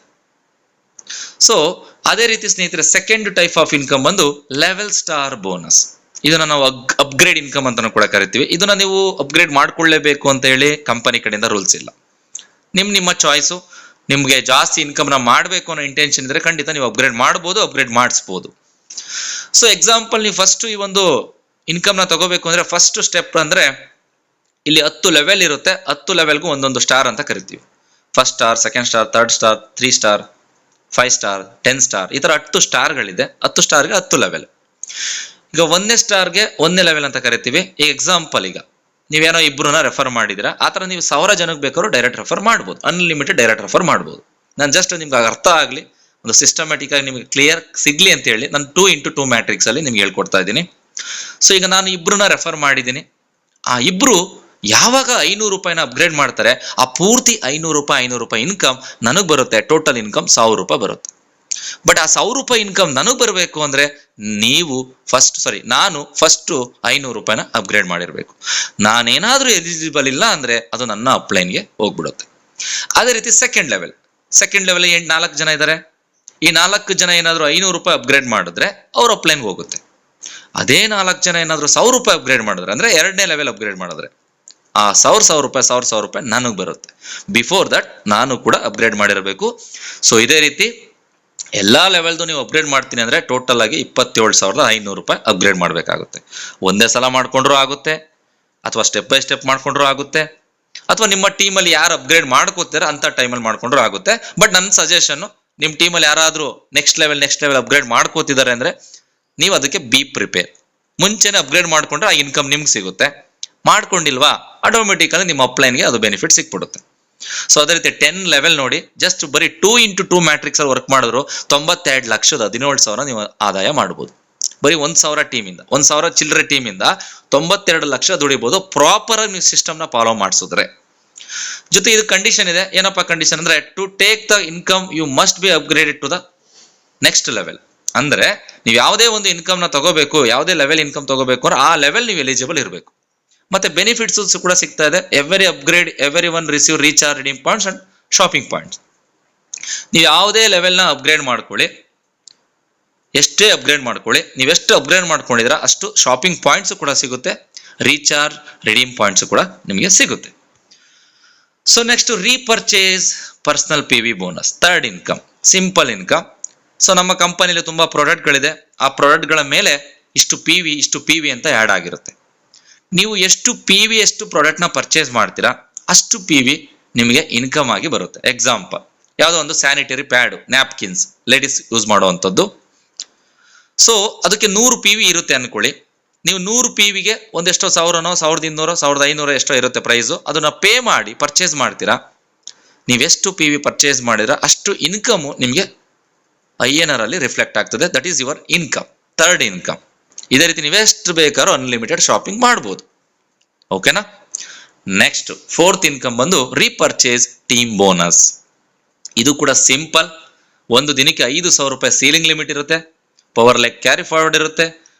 ಸೊ ಅದೇ ರೀತಿ ಸ್ನೇಹಿತರೆ, ಸೆಕೆಂಡ್ ಟೈಪ್ ಆಫ್ ಇನ್ಕಮ್ ಬಂದು ಲೆವೆಲ್ ಸ್ಟಾರ್ ಬೋನಸ್. ಇದನ್ನ ನಾವು ಅಪ್ಗ್ರೇಡ್ ಇನ್ಕಮ್ ಅಂತಾನು ಕೂಡ ಕರಿತೀವಿ. ಇದನ್ನ ನೀವು ಅಪ್ಗ್ರೇಡ್ ಮಾಡ್ಕೊಳ್ಳೇಬೇಕು ಅಂತ ಹೇಳಿ ಕಂಪನಿ ಕಡೆಯಿಂದ ರೂಲ್ಸ್ ಇಲ್ಲ. ನಿಮ್ಮ ಚಾಯ್ಸು. ನಿಮ್ಗೆ ಜಾಸ್ತಿ ಇನ್ಕಮ್ ನ ಮಾಡಬೇಕು ಅನ್ನೋ ಇಂಟೆನ್ಷನ್ ಇದ್ರೆ ಖಂಡಿತ ನೀವು ಅಪ್ಗ್ರೇಡ್ ಮಾಡ್ಬೋದು, ಅಪ್ಗ್ರೇಡ್ ಮಾಡಿಸ್ಬೋದು. ಸೊ ಎಕ್ಸಾಂಪಲ್, ನೀವು ಫಸ್ಟ್ ಈ ಒಂದು ಇನ್ಕಮ್ ನ ತಗೋಬೇಕು ಅಂದ್ರೆ ಫಸ್ಟ್ ಸ್ಟೆಪ್ ಅಂದ್ರೆ ಇಲ್ಲಿ 10 ಲೆವೆಲ್ ಇರುತ್ತೆ. 10 ಲೆವೆಲ್ಗೂ ಒಂದೊಂದು ಸ್ಟಾರ್ ಅಂತ ಕರಿತೀವಿ. First star, second star, third star, 3 star, 5 star, 10 star, ಈ ತರ 10 ಸ್ಟಾರ್ಗಳಿದೆ. 10 ಸ್ಟಾರ್ಗೆ 10 ಲೆವೆಲ್. ಈಗ 1ನೇ ಸ್ಟಾರ್ಗೆ 1ನೇ ಲೆವೆಲ್ ಅಂತ ಕರಿತೀವಿ. ಈಗ ಎಕ್ಸಾಂಪಲ್, ಈಗ ನೀವೇನೋ ಇಬ್ಬರನ್ನ ರೆಫರ್ ಮಾಡಿದಿರಾ, ಆ ಥರ ನೀವು 1000 ಜನಕ್ಕೆ ಬೇಕಾದ್ರೂ ಡೈರೆಕ್ಟ್ ರೆಫರ್ ಮಾಡ್ಬೋದು, ಅನ್ಲಿಮಿಟೆಡ್ ಡೈರೆಕ್ಟ್ ರೆಫರ್ ಮಾಡ್ಬೋದು. ನಾನು ಜಸ್ಟ್ ನಿಮ್ಗೆ ಅರ್ಥ ಆಗಲಿ, ಒಂದು ಸಿಸ್ಟಮ್ಯಾಟಿಕ್ ಆಗಿ ನಿಮಗೆ ಕ್ಲಿಯರ್ ಸಿಗ್ಲಿ ಅಂತ ಹೇಳಿ ನಾನು 2x2 ಮ್ಯಾಟ್ರಿಕ್ಸ್ ಅಲ್ಲಿ ನಿಮ್ಗೆ ಹೇಳ್ಕೊಡ್ತಾ ಇದ್ದೀನಿ. ಸೊ ಈಗ ನಾನು ಇಬ್ಬರನ್ನ ರೆಫರ್ ಮಾಡಿದ್ದೀನಿ. ಆ ಇಬ್ರು ಯಾವಾಗ 500 ರೂಪಾಯಿನ ಅಪ್ಗ್ರೇಡ್ ಮಾಡ್ತಾರೆ, ಆ ಪೂರ್ತಿ 500 ರೂಪಾಯಿ ಇನ್ಕಮ್ ನನಗೆ ಬರುತ್ತೆ. ಟೋಟಲ್ ಇನ್ಕಮ್ 1000 ರೂಪಾಯಿ ಬರುತ್ತೆ. ಬಟ್ ಆ 1000 ರೂಪಾಯಿ ಇನ್ಕಮ್ ನನಗೆ ಬರಬೇಕು ಅಂದ್ರೆ ನಾನು ಫಸ್ಟ್ 500 ರೂಪಾಯಿನ ಅಪ್ಗ್ರೇಡ್ ಮಾಡಿರ್ಬೇಕು. ನಾನೇನಾದ್ರೂ ಎಲಿಜಿಬಲ್ ಇಲ್ಲ ಅಂದ್ರೆ ಅದು ನನ್ನ ಅಪ್ಲೈನ್ಗೆ ಹೋಗ್ಬಿಡುತ್ತೆ. ಅದೇ ರೀತಿ ಸೆಕೆಂಡ್ ಲೆವೆಲ್ 4 ಜನ ಇದ್ದಾರೆ. ಈ 4 ಜನ ಏನಾದ್ರು 500 ರೂಪಾಯಿ ಅಪ್ಗ್ರೇಡ್ ಮಾಡಿದ್ರೆ ಅವ್ರ ಅಪ್ಲೈನ್ಗೆ ಹೋಗುತ್ತೆ. ಅದೇ 4 ಜನ ಏನಾದ್ರು 1000 ರೂಪಾಯಿ ಅಪ್ಗ್ರೇಡ್ ಮಾಡಿದ್ರೆ, ಅಂದ್ರೆ 2ನೇ ಲೆವೆಲ್ ಅಪ್ಗ್ರೇಡ್ ಮಾಡಿದ್ರೆ, ಆ 1000 ರೂಪಾಯಿ ನನಗೆ ಬರುತ್ತೆ. ಬಿಫೋರ್ ದಟ್ ನಾನು ಕೂಡ ಅಪ್ಗ್ರೇಡ್ ಮಾಡಿರಬೇಕು. ಸೊ ಇದೇ ರೀತಿ ಎಲ್ಲಾ ಲೆವೆಲ್ದು ನೀವು ಅಪ್ಗ್ರೇಡ್ ಮಾಡ್ತೀನಿ ಅಂದ್ರೆ ಟೋಟಲ್ ಆಗಿ 27,500 ರೂಪಾಯಿ ಅಪ್ಗ್ರೇಡ್ ಮಾಡಬೇಕಾಗುತ್ತೆ. ಒಂದೇ ಸಲ ಮಾಡ್ಕೊಂಡ್ರು ಆಗುತ್ತೆ, ಅಥವಾ ಸ್ಟೆಪ್ ಬೈ ಸ್ಟೆಪ್ ಮಾಡ್ಕೊಂಡ್ರು ಆಗುತ್ತೆ, ಅಥವಾ ನಿಮ್ಮ ಟೀಮಲ್ಲಿ ಯಾರು ಅಪ್ಗ್ರೇಡ್ ಮಾಡ್ಕೋತಾರೆ ಅಂತ ಟೈಮಲ್ಲಿ ಮಾಡ್ಕೊಂಡ್ರು ಆಗುತ್ತೆ. ಬಟ್ ನನ್ನ ಸಜೆಷನ್, ನಿಮ್ಮ ಟೀಮಲ್ಲಿ ಯಾರಾದ್ರೂ ನೆಕ್ಸ್ಟ್ ಲೆವೆಲ್ ಅಪ್ಗ್ರೇಡ್ ಮಾಡ್ಕೋತಿದ್ದಾರೆ ಅಂದ್ರೆ ನೀವು ಅದಕ್ಕೆ ಬಿ ಪ್ರಿಪೇರ್. ಮುಂಚೆನೆ ಅಪ್ಗ್ರೇಡ್ ಮಾಡ್ಕೊಂಡ್ರೆ ಆ ಇನ್ಕಮ್ ನಿಮ್ಗೆ ಸಿಗುತ್ತೆ. ಮಾಡ್ಕೊಂಡಿಲ್ವಾ, ಆಟೋಮೆಟಿಕಲಿ ನಿಮ್ಮ ಅಪ್ಲೈನ್ಗೆ ಅದು ಬೆನಿಫಿಟ್ ಸಿಕ್ಬಿಡುತ್ತೆ. ಸೊ ಅದೇ ರೀತಿ 10 ಲೆವೆಲ್ ನೋಡಿ, ಜಸ್ಟ್ ಬರೀ 2x2 ಮ್ಯಾಟ್ರಿಕ್ಸ್ ಅಲ್ಲಿ ವರ್ಕ್ ಮಾಡಿದ್ರು 92,17,000 ನೀವು ಆದಾಯ ಮಾಡಬಹುದು. ಬರೀ 1,000 ಟೀಮಿಂದ, 1,000 ಚಿಲ್ಲರೆ ಟೀಮಿಂದ 92 ಲಕ್ಷ ದುಡಿಬಹುದು, ಪ್ರಾಪರ್ ಆಗಿ ನೀವು ಸಿಸ್ಟಮ್ ನ ಫಾಲೋ ಮಾಡಿಸಿದ್ರೆ. ಜೊತೆ ಇದು ಕಂಡೀಷನ್ ಇದೆ. ಏನಪ್ಪಾ ಕಂಡೀಷನ್ ಅಂದ್ರೆ, to take the income you must be upgraded to the next level. ಅಂದ್ರೆ ನೀವು ಯಾವುದೇ ಒಂದು ಇನ್ಕಮ್ ನ ತಗೋಬೇಕು, ಯಾವುದೇ ಲೆವೆಲ್ ಇನ್ಕಮ್ ತಗೋಬೇಕು ಅಂದ್ರೆ ಆ ಲೆವೆಲ್ ನೀವು ಎಲಿಜಿಬಲ್ ಇರಬೇಕು. ಮತ್ತೆ ಬೆನಿಫಿಟ್ಸ್ ಕೂಡ ಸಿಗ್ತಾ ಇದೆ. Every upgrade every one receive recharge redeem points and shopping points. ನೀವು ಯಾವುದೇ ಲೆವೆಲ್ ನ ಅಪ್ಗ್ರೇಡ್ ಮಾಡ್ಕೊಳ್ಳಿ, ಎಷ್ಟೇ ಅಪ್ಗ್ರೇಡ್ ಮಾಡ್ಕೊಳ್ಳಿ, ನೀವೆಷ್ಟು ಅಪ್ಗ್ರೇಡ್ ಮಾಡ್ಕೊಂಡಿದ್ರ ಅಷ್ಟು ಶಾಪಿಂಗ್ ಪಾಯಿಂಟ್ಸ್ ಕೂಡ ಸಿಗುತ್ತೆ, ರೀಚಾರ್ಜ್ ರಿಡೀಮ್ ಪಾಯಿಂಟ್ಸ್ ಕೂಡ ನಿಮಗೆ ಸಿಗುತ್ತೆ. So next, repurchase personal PV bonus, third income, simple income. So ನಮ್ಮ ಕಂಪನಿಲಿ ತುಂಬಾ ಪ್ರಾಡಕ್ಟ್ಗಳಿದೆ. ಆ ಪ್ರಾಡಕ್ಟ್ಗಳ ಮೇಲೆ ಇಷ್ಟು PV ಅಂತ ಆ್ಯಡ್ ಆಗಿರುತ್ತೆ. ನೀವು ಎಷ್ಟು PV ಎಷ್ಟು ಪ್ರಾಡಕ್ಟ್ ನ ಪರ್ಚೇಸ್ ಮಾಡ್ತೀರಾ ಅಷ್ಟು PV ನಿಮಗೆ ಇನ್ಕಮ್ ಆಗಿ ಬರುತ್ತೆ. ಎಕ್ಸಾಂಪಲ್, ಯಾವುದೋ ಒಂದು sanitary pad, napkins, ladies use ಮಾಡುವಂಥದ್ದು. ಸೊ ಅದಕ್ಕೆ 100 PV ಇರುತ್ತೆ ಅನ್ಕೊಳ್ಳಿ. ನೀವು 100 PVಗೆ ಒಂದೆಷ್ಟೋ 1000ನೋ 1200 1500 ಎಷ್ಟೋ ಇರುತ್ತೆ ಪ್ರೈಸು. ಅದನ್ನ ಪೇ ಮಾಡಿ ಪರ್ಚೇಸ್ ಮಾಡ್ತೀರಾ. ನೀವೆಷ್ಟು PV ಪರ್ಚೇಸ್ ಮಾಡಿದ್ರೆ ಅಷ್ಟು ಇನ್ಕಮ್ ನಿಮಗೆ INR ಅಲ್ಲಿ ರಿಫ್ಲೆಕ್ಟ್ ಆಗ್ತದೆ. That is your income, third income. ಇದೇ ರೀತಿ ನೀವೆಷ್ಟು ಬೇಕಾದ್ರೂ ಅನ್ಲಿಮಿಟೆಡ್ ಶಾಪಿಂಗ್ ಮಾಡ್ಬೋದು. ಓಕೆನಾ? ನೆಕ್ಸ್ಟ್, ಫೋರ್ತ್ ಇನ್ಕಮ್ ಬಂದು ರೀಪರ್ಚೇಸ್ ಟೀಮ್ ಬೋನಸ್. ಇದು ಕೂಡ ಸಿಂಪಲ್. ಒಂದು ದಿನಕ್ಕೆ 5,000 ರೂಪಾಯಿ ಸೀಲಿಂಗ್ ಲಿಮಿಟ್ ಇರುತ್ತೆ, ಪವರ್ ಲೆಗ್ ಕ್ಯಾರಿ ಫಾರ್ವರ್ಡ್ ಇರುತ್ತೆ.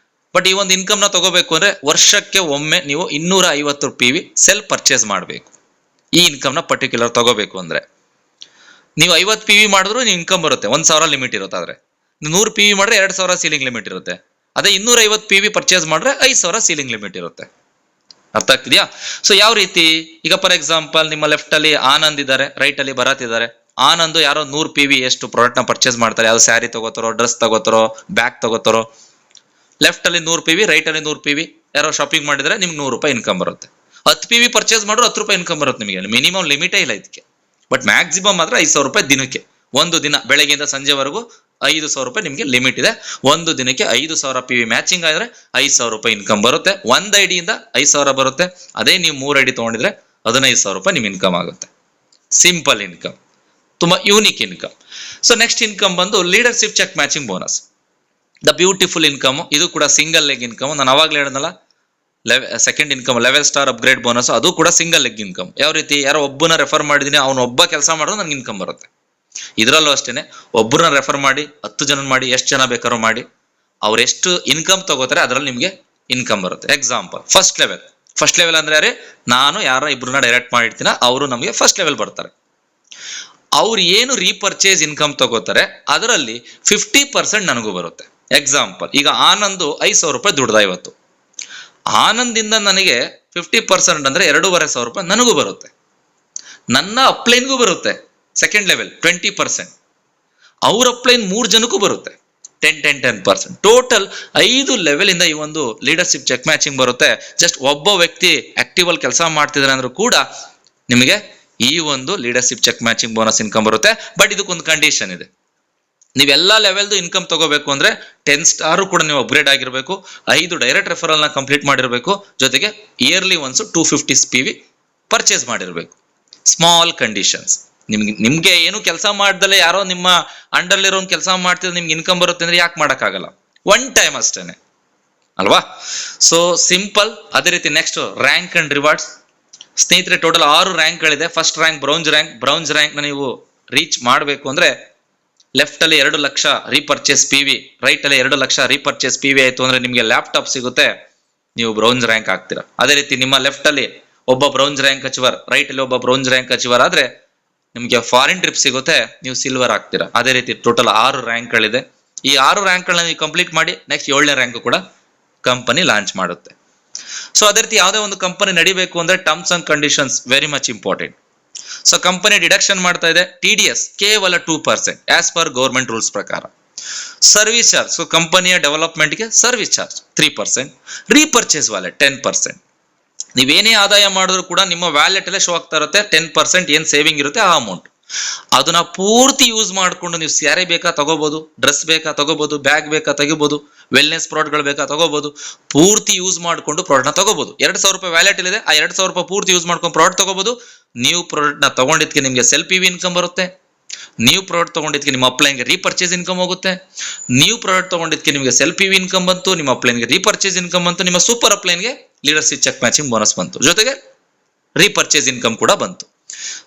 ಬಟ್ ಈ ಒಂದು ಇನ್ಕಮ್ ನ ತಗೋಬೇಕು ಅಂದ್ರೆ ವರ್ಷಕ್ಕೆ ಒಮ್ಮೆ ನೀವು 250 PV ಸೆಲ್ಫ್ ಪರ್ಚೇಸ್ ಮಾಡಬೇಕು. ಈ ಇನ್ಕಮ್ ನ ಪರ್ಟಿಕ್ಯುಲರ್ ತಗೋಬೇಕು ಅಂದ್ರೆ ನೀವು 50 PV ಮಾಡಿದ್ರು ನೀವು ಇನ್ಕಮ್ ಬರುತ್ತೆ, 1,000 ಲಿಮಿಟ್ ಇರುತ್ತೆ. ಆದ್ರೆ 100 PV ಮಾಡಿದ್ರೆ 2,000 ಸೀಲಿಂಗ್ ಲಿಮಿಟ್ ಇರುತ್ತೆ. ಅದೇ 250 PV ಪರ್ಚೇಸ್ ಮಾಡಿದ್ರೆ 5,000 ಸೀಲಿಂಗ್ ಲಿಮಿಟ್ ಇರುತ್ತೆ. ಅರ್ಥ ಆಗ್ತಿದ್ಯಾ? ಸೊ ಯಾವ ರೀತಿ, ಈಗ ಫಾರ್ ಎಕ್ಸಾಂಪಲ್ ನಿಮ್ಮ ಲೆಫ್ಟ್ ಅಲ್ಲಿ ಆನಂದ್ ಇದ್ದಾರೆ, ರೈಟ್ ಅಲ್ಲಿ ಭರತ್ ಇದ್ದಾರೆ. ಆನಂದ್ ಯಾರೋ 100 PV ಎಷ್ಟು ಪ್ರಾಡಕ್ಟ್ ನ ಪರ್ಚೇಸ್ ಮಾಡ್ತಾರೆ, ಯಾವ್ದು ಸ್ಯಾರಿ ತಗೋತಾರೋ, ಡ್ರೆಸ್ ತಗೋತಾರೋ, ಬ್ಯಾಗ್ ತಗೋತಾರೋ. ಲೆಫ್ಟ್ ಅಲ್ಲಿ 100 PV, ರೈಟ್ ಅಲ್ಲಿ 100 PV ಯಾರೋ ಶಾಪಿಂಗ್ ಮಾಡಿದ್ರೆ ನಿಮ್ಗೆ 100 ರೂಪಾಯಿ ಇನ್ಕಮ್ ಬರುತ್ತೆ. 10 PV ಪರ್ಚೇಸ್ ಮಾಡಿದ್ರು 10 ರೂಪಾಯಿ ಇನ್ಕಮ್ ಬರುತ್ತೆ ನಿಮಗೆ. ಮಿನಿಮಮ್ ಲಿಮಿಟೇ ಇಲ್ಲ ಇದಕ್ಕೆ. ಬಟ್ ಮ್ಯಾಕ್ಸಿಮಮ್ ಮಾತ್ರ 5,000 ರೂಪಾಯಿ ದಿನಕ್ಕೆ. ಒಂದು ದಿನ ಬೆಳಗ್ಗೆಯಿಂದ ಸಂಜೆವರೆಗೂ 5,000 ರೂಪಾಯಿ ನಿಮಗೆ ಲಿಮಿಟ್ ಇದೆ. ಒಂದು ದಿನಕ್ಕೆ 5,000 PV ಮ್ಯಾಚಿಂಗ್ ಆದ್ರೆ 5,000 ರೂಪಾಯಿ ಇನ್ಕಮ್ ಬರುತ್ತೆ. ಒಂದ್ ಐಡಿಯಿಂದ 5,000 ಬರುತ್ತೆ. ಅದೇ ನೀವು 3 ಐಡಿ ತಗೊಂಡಿದ್ರೆ 15,000 ರೂಪಾಯಿ ನಿಮ್ ಇನ್ಕಮ್ ಆಗುತ್ತೆ. ಸಿಂಪಲ್ ಇನ್ಕಮ್, ತುಂಬಾ unique income. So next income ಬಂದು leadership check matching bonus. The beautiful income, ಇದು ಕೂಡ ಸಿಂಗಲ್ ಲೆಗ್ ಇನ್ಕಮ್. ನಾನು ಅವಾಗಲೇ ಹೇಳಿದ್ನಲ್ಲ, second income level star upgrade bonus, ಅದು ಕೂಡ ಸಿಂಗಲ್ ಲೆಗ್ ಇನ್ಕಮ್. ಯಾವ ರೀತಿ? ಯಾರೋ ಒಬ್ಬನ ರೆಫರ್ ಮಾಡಿದೀನಿ, ಅವನು ಒಬ್ಬ ಕೆಲಸ ಮಾಡಿದ್ರು ನನಗೆ ಇನ್ಕಮ್ ಬರುತ್ತೆ. ಇದರಲ್ಲೂ ಅಷ್ಟೇನೆ, ಒಬ್ಬರನ್ನ ರೆಫರ್ ಮಾಡಿ 10 ಜನ ಮಾಡಿ, ಎಷ್ಟು ಜನ ಬೇಕಾದ್ರೂ ಮಾಡಿ, ಅವ್ರು ಎಷ್ಟು ಇನ್ಕಮ್ ತಗೋತಾರೆ ಅದರಲ್ಲಿ ನಿಮಗೆ ಇನ್ಕಮ್ ಬರುತ್ತೆ. ಎಕ್ಸಾಂಪಲ್, ಫಸ್ಟ್ ಲೆವೆಲ್ ಅಂದ್ರೆ ಯಾರೇ? ನಾನು ಯಾರೋ ಇಬ್ರನ್ನ ಡೈರೆಕ್ಟ್ ಮಾಡಿರ್ತೀನ, ಅವರು ನಮಗೆ ಫಸ್ಟ್ ಲೆವೆಲ್ ಬರ್ತಾರೆ. ಅವ್ರು ಏನು ರೀಪರ್ಚೇಸ್ ಇನ್ಕಮ್ ತಗೋತಾರೆ ಅದರಲ್ಲಿ 50% ನನಗೂ ಬರುತ್ತೆ. ಎಕ್ಸಾಂಪಲ್, ಈಗ ಆನಂದ್ 5,000 ರೂಪಾಯಿ ದುಡ್ದ ಇವತ್ತು, ಆನಂದಿಂದ ನನಗೆ 50% ಅಂದ್ರೆ 2,500 ರೂಪಾಯಿ ನನಗೂ ಬರುತ್ತೆ. ನನ್ನ ಅಪ್ಲೈನ್ಗೂ ಬರುತ್ತೆ ಸೆಕೆಂಡ್ ಲೆವೆಲ್ 20%, ಅವ್ರ ಅಪ್ಲೈನ್ 3 ಜನಕ್ಕೂ ಬರುತ್ತೆ 10%. ಟೋಟಲ್ 5 ಲೆವೆಲ್ ಇಂದ ಈ ಒಂದು ಲೀಡರ್ಶಿಪ್ ಚೆಕ್ ಮ್ಯಾಚಿಂಗ್ ಬರುತ್ತೆ. ಜಸ್ಟ್ ಒಬ್ಬ ವ್ಯಕ್ತಿ ಆಕ್ಟಿವ್ ಅಲ್ಲಿ ಕೆಲಸ ಮಾಡ್ತಿದ್ರೆ ಅಂದ್ರೂ ಕೂಡ ನಿಮಗೆ ಈ ಒಂದು leadership check matching bonus income ಬರುತ್ತೆ. ಬಟ್ ಇದಕ್ಕೊಂದು ಕಂಡೀಷನ್ ಇದೆ, ನೀವೆಲ್ಲಾ ಲೆವೆಲ್ದು ಇನ್ಕಮ್ ತಗೋಬೇಕು ಅಂದ್ರೆ 10 ಸ್ಟಾರ್ ಕೂಡ ನೀವು ಅಪ್ಗ್ರೇಡ್ ಆಗಿರ್ಬೇಕು, 5 ಡೈರೆಕ್ಟ್ ರೆಫರಲ್ ನ ಕಂಪ್ಲೀಟ್ ಮಾಡಿರ್ಬೇಕು, ಜೊತೆಗೆ ಇಯರ್ಲಿ ಒನ್ಸ್ 250 PV ಪರ್ಚೇಸ್ ಮಾಡಿರ್ಬೇಕು. Small conditions. ನಿಮ್ಗೆ ಏನು ಕೆಲಸ ಮಾಡ್ದಲೆ ಯಾರೋ ನಿಮ್ಮ ಅಂಡರ್ಲಿರೋ ಕೆಲಸ ಮಾಡ್ತಿದ್ರೆ ನಿಮ್ಗೆ ಇನ್ಕಮ್ ಬರುತ್ತೆ ಅಂದ್ರೆ ಯಾಕೆ ಮಾಡಕ್ಕಾಗಲ್ಲ? ಒನ್ ಟೈಮ್ ಅಷ್ಟೇನೆ ಅಲ್ವಾ? So simple. ಅದೇ ರೀತಿ ನೆಕ್ಸ್ಟ್ ರ್ಯಾಂಕ್ ಅಂಡ್ ರಿವಾರ್ಡ್ಸ್. ಸ್ನೇಹಿತರೆ, ಟೋಟಲ್ 6 ರ್ಯಾಂಕ್ಗಳಿದೆ. ಫಸ್ಟ್ ರ್ಯಾಂಕ್ ಬ್ರೌನ್ಸ್ ರ್ಯಾಂಕ್ ನ ನೀವು ರೀಚ್ ಮಾಡಬೇಕು ಅಂದ್ರೆ ಲೆಫ್ಟ್ ಅಲ್ಲಿ 2 ಲಕ್ಷ ರೀಪರ್ಚೇಸ್ PV, ರೈಟ್ ಅಲ್ಲಿ 2 ಲಕ್ಷ ರೀಪರ್ಚೇಸ್ PV ಆಯ್ತು ಅಂದ್ರೆ ನಿಮ್ಗೆ ಲ್ಯಾಪ್ಟಾಪ್ ಸಿಗುತ್ತೆ, ನೀವು ಬ್ರೌನ್ಸ್ ರ್ಯಾಂಕ್ ಆಗ್ತೀರಾ. ಅದೇ ರೀತಿ ನಿಮ್ಮ ಲೆಫ್ಟ್ ಅಲ್ಲಿ ಒಬ್ಬ ಬ್ರೌನ್ಸ್ ರ್ಯಾಂಕ್ ಅಚೀವರ್, ರೈಟ್ ಅಲ್ಲಿ ಒಬ್ಬ ಬ್ರೌನ್ಸ್ ರ್ಯಾಂಕ್ ಅಚೀವರ್ ಆದ್ರೆ ನಿಮ್ಗೆ ಫಾರಿನ್ ಟ್ರಿಪ್ ಸಿಗುತ್ತೆ, ನೀವು ಸಿಲ್ವರ್ ಆಗ್ತೀರಾ. ಅದೇ ರೀತಿ ಟೋಟಲ್ 6 ರ್ಯಾಂಕ್ಗಳಿದೆ. ಈ 6 ರ್ಯಾಂಕ್ಗಳನ್ನ ನೀವು ಕಂಪ್ಲೀಟ್ ಮಾಡಿ ನೆಕ್ಸ್ಟ್ 7ನೇ ರ್ಯಾಂಕ್ ಕೂಡ ಕಂಪನಿ ಲಾಂಚ್ ಮಾಡುತ್ತೆ. ಸೊ ಅದೇ ರೀತಿ ಯಾವುದೇ ಒಂದು ಕಂಪನಿ ನಡಿಬೇಕು ಅಂದ್ರೆ terms and conditions very much important. So company deduction ಮಾಡ್ತಾ ಇದೆ TDS ಕೇವಲ 2% ಆಸ್ ಪರ್ ಗೌರ್ಮೆಂಟ್ ರೂಲ್ಸ್ ಪ್ರಕಾರ. ಸರ್ವಿಸ್ ಚಾರ್ಜ್, ಸೊ ಕಂಪನಿಯ ಡೆವಲಪ್ಮೆಂಟ್ಗೆ ಸರ್ವಿಸ್ ಚಾರ್ಜ್ 3%, ರೀಪರ್ಚೇಸ್ ವ್ಯಾಲೆಟ್ 10%. ನೀವೇನೇ ಆದಾಯ ಮಾಡಿದ್ರು ಕೂಡ ನಿಮ್ಮ ವ್ಯಾಲೆಟ್ ಅಲ್ಲೇ ಶೋ ಆಗ್ತಾ ಇರುತ್ತೆ 10% ಏನ್ ಸೇವಿಂಗ್ ಇರುತ್ತೆ ಆ ಅಮೌಂಟ್. ಅದನ್ನ ಪೂರ್ತಿ ಯೂಸ್ ಮಾಡ್ಕೊಂಡು ನೀವು ಸ್ಯಾರಿ ಬೇಕಾ ತಗೋಬಹುದು, ಡ್ರೆಸ್ ಬೇಕಾ ತಗೋಬಹುದು, ಬ್ಯಾಗ್ ಬೇಕಾ ತಗೋಬಹುದು, ವೆಲ್ನೆಸ್ ಪ್ರಾಡಕ್ಟ್ಗಳು ಬೇಕಾ ತಗೋಬಹುದು. ಪೂರ್ತಿ ಯೂಸ್ ಮಾಡ್ಕೊಂಡು ಪ್ರಾಡಕ್ಟ್ ನ ತಗೋಬಹುದು. 2,000 ರೂಪಾಯಿ ವ್ಯಾಲೆಟ್ ಇದೆ, ಆ 2,000 ರೂಪಾಯಿ ಪೂರ್ತಿ ಯೂಸ್ ಮಾಡ್ಕೊಂಡು ಪ್ರಾಡಕ್ಟ್ ತಗೋಬಹುದು. ನೀವು ಪ್ರಾಡಕ್ಟ್ ನ ತಗೊಂಡಿದ್ಕೆ ನಿಮ್ಗೆ ಸೆಲ್ಫ್ PV ಇನ್ಕಮ್ ಬರುತ್ತೆ. ನೀವು ಪ್ರಾಡಕ್ಟ್ ತಗೊಂಡಿದ್ಕೆ ನಿಮ್ಮ ಅಪ್ಲೈನ್ಗೆ ರೀಪರ್ಚೇಸ್ ಇನ್ಕಮ್ ಹೋಗುತ್ತೆ. ನೀವು ಪ್ರಾಡಕ್ಟ್ ತಗೊಂಡಿದ್ಕೆ ನಿಮಗೆ ಸೆಲ್ಫ್ PV ಇನ್ಕಮ್ ಬಂತು, ನಿಮ್ಮ ಅಪ್ಲೈನ್ಗೆ ರೀಪರ್ಚೇಸ್ ಇನ್ಕಮ್ ಬಂತು, ನಿಮ್ಮ ಸೂಪರ್ ಅಪ್ಲೈನ್ಗೆ ಲೀಡರ್ಶಿಪ್ ಚೆಕ್ ಮ್ಯಾಚಿಂಗ್ ಬೋನಸ್ ಬಂತು, ಜೊತೆಗೆ ರೀಪರ್ಚೇಸ್ ಇನ್ಕಮ್ ಕೂಡ ಬಂತು.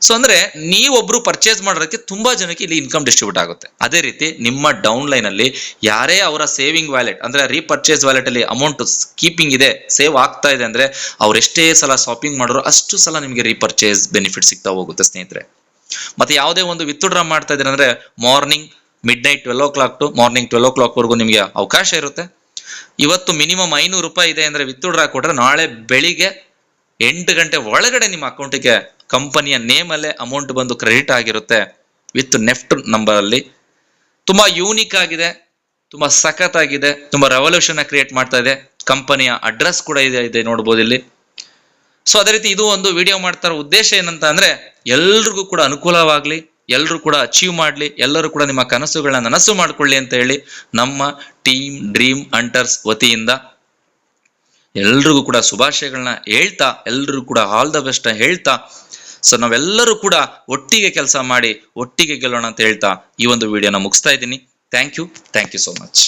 ಸೊ ಅಂದ್ರೆ ನೀವೊಬ್ರು ಪರ್ಚೇಸ್ ಮಾಡೋದಕ್ಕೆ ತುಂಬಾ ಜನಕ್ಕೆ ಇಲ್ಲಿ ಇನ್ಕಮ್ ಡಿಸ್ಟ್ರಿಬ್ಯೂಟ್ ಆಗುತ್ತೆ. ಅದೇ ರೀತಿ ನಿಮ್ಮ ಡೌನ್ ಲೈನ್ ಅಲ್ಲಿ ಯಾರೇ ಅವರ ಸೇವಿಂಗ್ ವ್ಯಾಲೆಟ್ ಅಂದ್ರೆ ರೀಪರ್ಚೇಸ್ ವ್ಯಾಲೆಟ್ ಅಲ್ಲಿ ಅಮೌಂಟ್ ಕೀಪಿಂಗ್ ಇದೆ, ಸೇವ್ ಆಗ್ತಾ ಇದೆ ಅಂದ್ರೆ ಅವ್ರು ಎಷ್ಟೇ ಸಲ ಶಾಪಿಂಗ್ ಮಾಡಿದ್ರು ಅಷ್ಟು ಸಲ ನಿಮಗೆ ರೀಪರ್ಚೇಸ್ ಬೆನಿಫಿಟ್ ಸಿಗ್ತಾ ಹೋಗುತ್ತೆ ಸ್ನೇಹಿತರೆ. ಮತ್ತೆ ಯಾವುದೇ ಒಂದು ವಿತ್ಡ್ರಾ ಮಾಡ್ತಾ ಇದ್ರೆ ಅಂದ್ರೆ morning midnight 12 o'clock to morning 12 o'clock ವರೆಗೂ ನಿಮಗೆ ಅವಕಾಶ ಇರುತ್ತೆ. ಇವತ್ತು ಮಿನಿಮಮ್ 500 ರೂಪಾಯಿ ಇದೆ ಅಂದ್ರೆ ವಿತ್ಡ್ರಾ ಕೊಟ್ರೆ ನಾಳೆ ಬೆಳಿಗ್ಗೆ 8 ಗಂಟೆ ಒಳಗಡೆ ನಿಮ್ಮ ಅಕೌಂಟಿಗೆ ಕಂಪನಿಯ ನೇಮ್ ಅಲ್ಲೇ ಅಮೌಂಟ್ ಬಂದು ಕ್ರೆಡಿಟ್ ಆಗಿರುತ್ತೆ ವಿತ್ ನೆಫ್ಟ್ ನಂಬರ್ ಅಲ್ಲಿ. ತುಂಬಾ ಯೂನಿಕ್ ಆಗಿದೆ, ತುಂಬಾ ಸಖತ್ ಆಗಿದೆ, ತುಂಬಾ ರೆವಲ್ಯೂಷನ್ ಕ್ರಿಯೇಟ್ ಮಾಡ್ತಾ ಇದೆ. ಕಂಪನಿಯ ಅಡ್ರೆಸ್ ಕೂಡ ಇದೆ ನೋಡ್ಬೋದು ಇಲ್ಲಿ. ಸೊ ಅದೇ ರೀತಿ ಇದು ಒಂದು ವಿಡಿಯೋ ಮಾಡ್ತಾ ಇರೋ ಉದ್ದೇಶ ಏನಂತ ಅಂದ್ರೆ ಎಲ್ರಿಗೂ ಕೂಡ ಅನುಕೂಲವಾಗ್ಲಿ, ಎಲ್ಲರೂ ಕೂಡ ಅಚೀವ್ ಮಾಡ್ಲಿ, ಎಲ್ಲರೂ ಕೂಡ ನಿಮ್ಮ ಕನಸುಗಳನ್ನ ನನಸು ಮಾಡ್ಕೊಳ್ಳಿ ಅಂತ ಹೇಳಿ ನಮ್ಮ ಟೀಮ್ ಡ್ರೀಮ್ ಹಂಟರ್ಸ್ ವತಿಯಿಂದ ಎಲ್ರಿಗೂ ಕೂಡ ಶುಭಾಶಯಗಳನ್ನ ಹೇಳ್ತಾ, ಎಲ್ರಿಗೂ ಕೂಡ ಆಲ್ ದ ಬೆಸ್ಟ್ ಹೇಳ್ತಾ, ಸೊ ನಾವೆಲ್ಲರೂ ಕೂಡ ಒಟ್ಟಿಗೆ ಕೆಲಸ ಮಾಡಿ ಒಟ್ಟಿಗೆ ಗೆಲ್ಲೋಣ ಅಂತ ಹೇಳ್ತಾ ಈ ಒಂದು ವಿಡಿಯೋನ ಮುಗಿಸ್ತಾ ಇದ್ದೀನಿ. Thank you so much.